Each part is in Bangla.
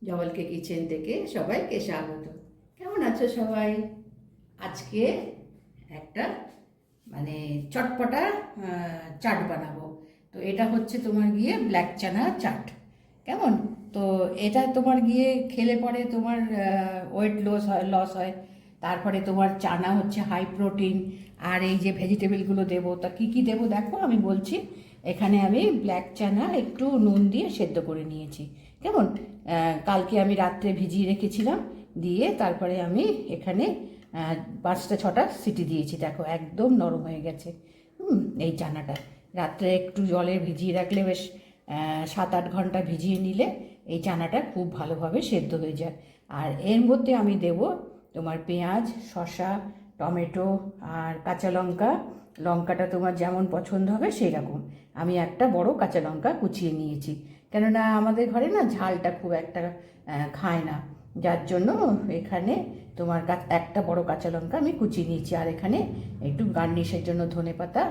জবলকে কিচেন থেকে সবাইকে স্বাগত। কেমন আছো সবাই? আজকে একটা মানে চটপটা চাট বানাবো। তো এটা হচ্ছে তোমার গিয়ে ব্ল্যাক চানা চাট। কেমন? তো এটা তোমার গিয়ে খেলে পরে তোমার ওয়েট লস হয়। তারপরে তোমার চানা হচ্ছে হাই প্রোটিন। আর এই যে ভেজিটেবলগুলো দেবো, তা কী কী দেবো দেখো আমি বলছি। এখানে আমি ব্ল্যাক চানা একটু নুন দিয়ে সেদ্ধ করে নিয়েছি। কেমন? কালকে আমি রাত্রে ভিজিয়ে রেখেছিলাম, দিয়ে তারপরে আমি এখানে 5-6টা সিটি দিয়েছি। দেখো একদম নরম হয়ে গেছে। এই চানাটা রাত্রে একটু জলে ভিজিয়ে রাখলে বেশ 7-8 ঘন্টা ভিজিয়ে নিলে এই চানাটা খুব ভালোভাবে সেদ্ধ হয়ে যায়। আর এর মধ্যে আমি দেব তোমার পেঁয়াজ, শসা, টমেটো আর কাঁচা লঙ্কা। লঙ্কাটা তোমার যেমন পছন্দ হবে সেই রকম। আমি একটা বড় কাঁচা লঙ্কা কুচিয়ে নিয়েছি, কেননা আমাদের ঘরে না ঝালটা খুব একটা খায় না, যার জন্য এখানে তোমার একটা বড় কাঁচা লঙ্কা আমি কুচিয়ে নিয়েছি। আর এখানে একটু গার্নিশের জন্য ধনেপাতা।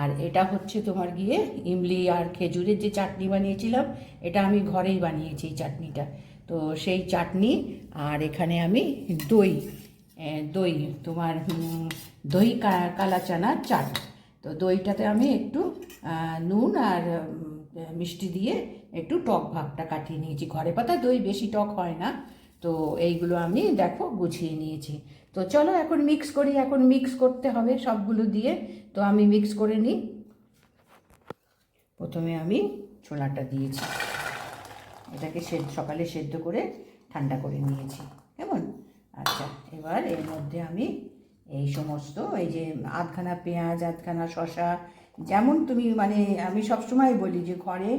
আর এটা হচ্ছে তোমার গিয়ে ইমলি আর খেজুরের যে চাটনি বানিয়েছিলাম, এটা আমি ঘরেই বানিয়েছি এই চাটনিটা। তো সেই চাটনি। আর এখানে আমি দই, দই তোমার দই কালা চানার চাট। তো দইটাতে আমি একটু নুন আর মিষ্টি দিয়ে একটু টক ভাবটা কাটিয়ে নিয়েছি। ঘরে পাতা দই বেশি টক হয় না। তো এইগুলো আমি দেখো গুছিয়ে নিয়েছি। তো চলো এখন মিক্স করি। এখন মিক্স করতে হবে সবগুলো দিয়ে। তো আমি মিক্স করে নিই। প্রথমে আমি ছোলাটা দিয়েছি, এটাকে সকালে সেদ্ধ করে ঠান্ডা করে নিয়েছি। কেমন? আচ্ছা, এবার এর মধ্যে আমি এই সমস্ত এই যে আধখানা পেঁয়াজ, আধখানা শসা, যেমন তুমি মানে আমি সবসময় বলি যে ঘরে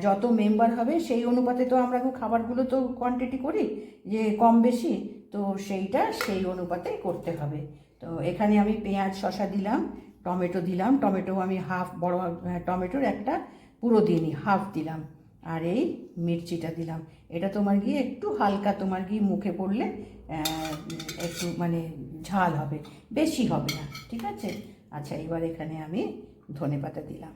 যত মেম্বার হবে সেই অনুপাতে তো আমরা খাবারগুলো তো কোয়ান্টিটি করি যে কম বেশি, তো সেইটা সেই অনুপাতে করতে হবে। তো এখানে আমি পেঁয়াজ শসা দিলাম, টমেটো দিলাম। টমেটো আমি হাফ বড় টমেটোর একটা পুরো দিইনি, হাফ দিলাম। আর এই মির্চিটা দিলাম। এটা তোমার গিয়ে একটু হালকা তোমার গিয়ে মুখে পড়লে একটু মানে ঝাল হবে, বেশি হবে না, ঠিক আছে? আচ্ছা, এবার এখানে আমি ধনেপাতা দিলাম।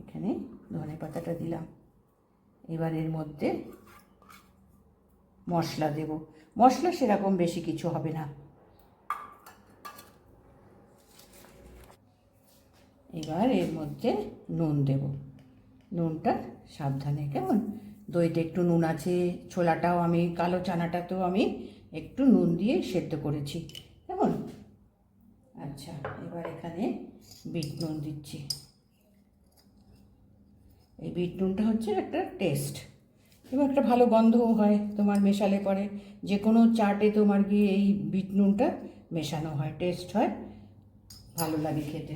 এখানে ধনেপাতাটা দিলাম। এবার এর মধ্যে মশলা দেব। মশলা সেরকম বেশি কিছু হবে না। এবার এর মধ্যে নুন দেব। নুনটা সাবধানে, কেমন? দইতে একটু নুন আছে, ছোলাটাও আমি কালো চানাটাতেও আমি একটু নুন দিয়ে সেদ্ধ করেছি। কেমন? আচ্ছা, এবার এখানে বিট নুন দিচ্ছি। এই বিট নুনটা হচ্ছে একটা টেস্ট এবং একটা ভালো গন্ধও হয় তোমার মেশালে পরে। যে কোনো চাটে তোমার গিয়ে এই বিট নুনটা মেশানো হয়, টেস্ট হয়, ভালো লাগে খেতে।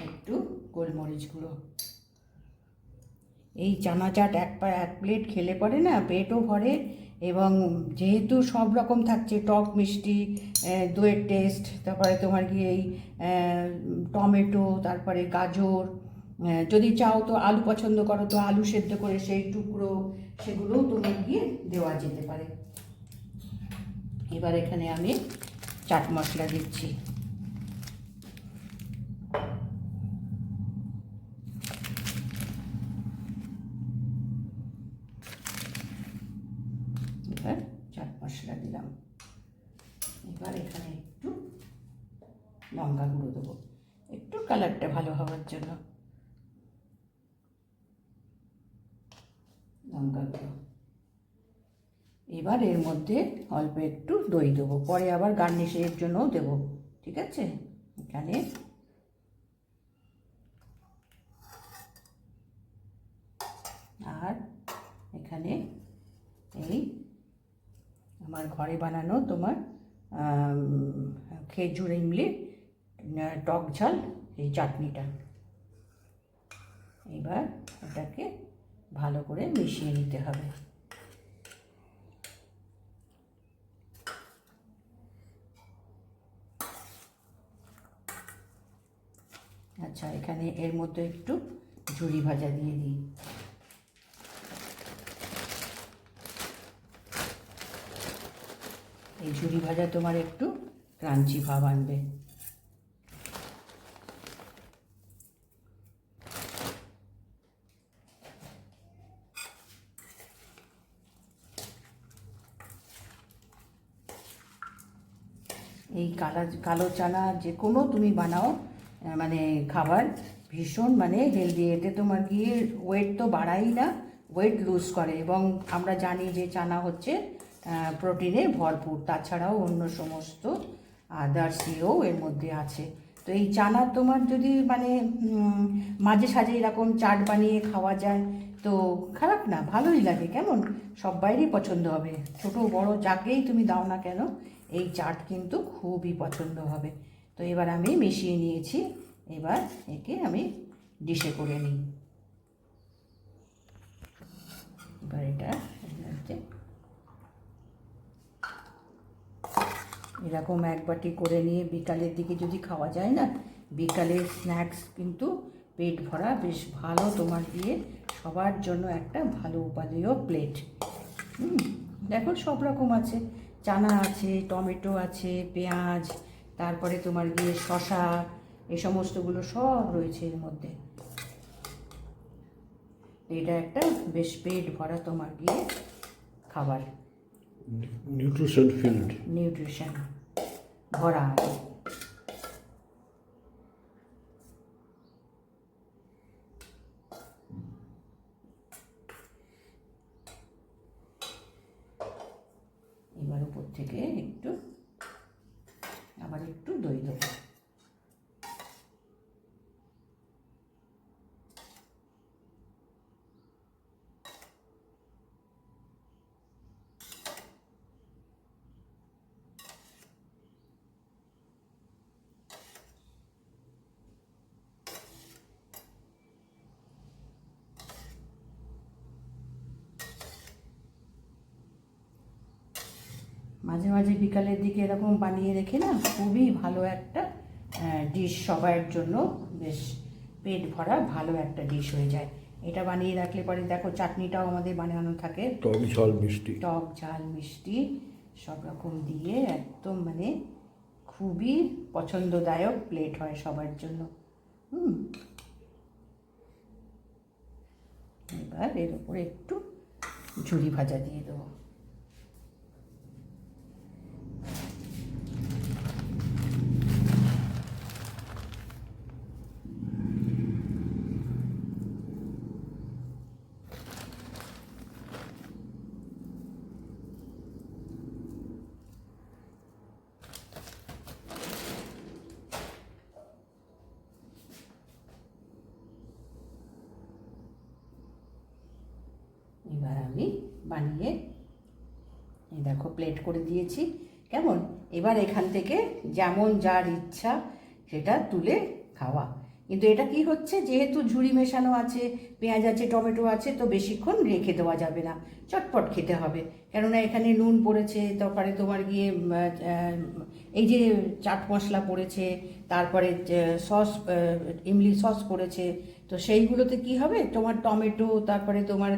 একটু গোলমরিচ গুঁড়ো। এই চানা চাট এক প্লেট খেলে পরে না পেটও ভরে, এবং যেহেতু সব রকম থাকছে, টক মিষ্টি, দইয়ের টেস্ট, তারপরে তোমার গিয়ে এই টমেটো, তারপরে গাজর, যদি চাও তো আলু পছন্দ করো তো আলু সেদ্ধ করে সেই টুকরো, সেগুলোও তোমার গিয়ে দেওয়া যেতে পারে। এবার এখানে আমি চাট মশলা দিচ্ছি। এবার চাট মশলা দিলাম। এবার এখানে একটু লঙ্কা গুঁড়ো দেবো, একটু কালারটা ভালো হওয়ার জন্য। লঙ্কা গুঁড়ো। এবার এর মধ্যে অল্প একটু দই দেবো, পরে আবার গার্নিশের জন্যও দেবো, ঠিক আছে? এখানে আর এখানে এই আমার ঘরে বানানো তোমার খেজুর ইমলি টক ঝাল এই চাটনিটা। এবার এটাকে ভালো করে মিশিয়ে নিতে হবে। আচ্ছা, এখানে এর মধ্যে একটু ঝুরি ভাজা দিয়ে দিই। এই ঝুরি ভাজা তোমার একটু ক্রাঞ্চি ভাব আনবে। এই কালো চানা যে কোনো তুমি বানাও মানে খাবার ভীষণ মানে হেলদি। এতে তোমার গিয়ে ওয়েট তো বাড়াই না, ওয়েট লুজ করে। এবং আমরা জানি যে চানা হচ্ছে প্রোটিনে ভরপুর, তাছাড়াও অন্য সমস্ত আদার্স ইয়েও এর মধ্যে আছে। তো এই চানা তোমার যদি মানে মাঝে সাঝে এরকম চাট বানিয়ে খাওয়া যায় তো খারাপ না, ভালোই লাগে। কেমন সবাইরই পছন্দ হবে, ছোট বড় যাকেই তুমি দাও না কেন এই চাট কিন্তু খুবই পছন্দ হবে। তো এবার আমি মিশিয়ে নিয়েছি, এবার একে আমি ডিশে করে নিই। এবার এটা এরকম এক বাটি করে নিয়ে বিকালের দিকে যদি খাওয়া যায় না, বিকালের স্ন্যাক্স কিন্তু পেট ভরা বেশ ভালো তোমার দিয়ে সবার জন্য একটা ভালো উপাদেয় প্লেট। দেখো সব রকম আছে, চানা আছে, টমেটো আছে, পেঁয়াজ, তারপরে তোমার গিয়ে শসা, এই সমস্তগুলো সব রয়েছে এর মধ্যে। এটা একটা বেশ পেট ভরা তোমার গিয়ে খাবার, নিউট্রিশন ভরা। এবার উপর থেকে আবার একটু দই দেবো। মাঝে মাঝে বিকালের দিকে এরকম বানিয়ে রেখে না খুবই ভালো একটা ডিশ, সবার জন্য বেশ পেট ভরা ভালো একটা ডিশ হয়ে যায়। এটা বানিয়ে রাখলে পরে দেখো চাটনিটাও আমাদের বানানো থাকে, টক ঝাল মিষ্টি সব রকম দিয়ে একদম মানে খুবই পছন্দদায়ক প্লেট হয় সবার জন্য। এবার এর উপরে একটু ঝুরি ভাজা দিয়ে দেবো। এবার আমি বানিয়ে এই দেখো প্লেট করে দিয়েছি। কেমন এবার এখান থেকে যেমন যার ইচ্ছা সেটা তুলে খাওয়া। কিন্তু এটা কি হচ্ছে, যেহেতু ঝুড়ি মেশানো আছে, পেঁয়াজ আছে, টমেটো আছে, তো বেশিক্ষণ রেখে দেওয়া যাবে না, চটপট খেতে হবে। কেননা এখানে নুন পড়েছে, তারপরে তোমার গিয়ে এই যে চাট মশলা পড়েছে, তারপরে সস ইমলি সস পড়েছে, তো সেইগুলোতে কি হবে তোমার টমেটো তারপরে তোমার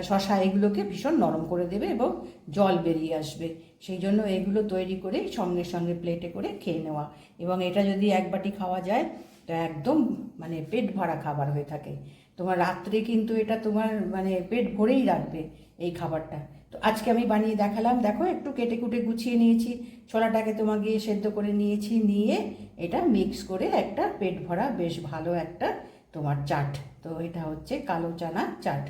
শসা এগুলোকে ভীষণ নরম করে দেবে এবং জল বেরিয়ে আসবে। সেই জন্য এগুলো তৈরি করে সঙ্গে সঙ্গে প্লেটে করে খেয়ে নেওয়া। এবং এটা যদি এক বাটি খাওয়া যায় তো একদম মানে পেট ভরা খাবার হয়ে থাকে। তোমার রাত্রে কিন্তু এটা তোমার মানে পেট ভরেই রাখবে এই খাবারটা। তো আজকে আমি বানিয়ে দেখালাম, দেখো একটু কেটে কুটে গুছিয়ে নিয়েছি, ছোলাটাকে তোমাকে সেদ্ধ করে নিয়েছি, নিয়ে এটা মিক্স করে একটা পেট ভরা বেশ ভালো একটা তোমার চাট। তো এটা হচ্ছে কালো চানা চাট,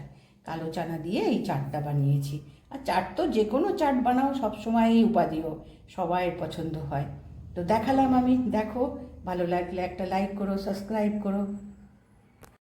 কালো চানা দিয়ে এই চাটটা বানিয়েছি। আর চাট তো যে কোনো চাট বানাও সবসময়ই উপাদেয়, সবাই পছন্দ হয়। তো দেখালাম আমি, দেখো ভালো লাগলে একটা লাইক করো, সাবস্ক্রাইব করো।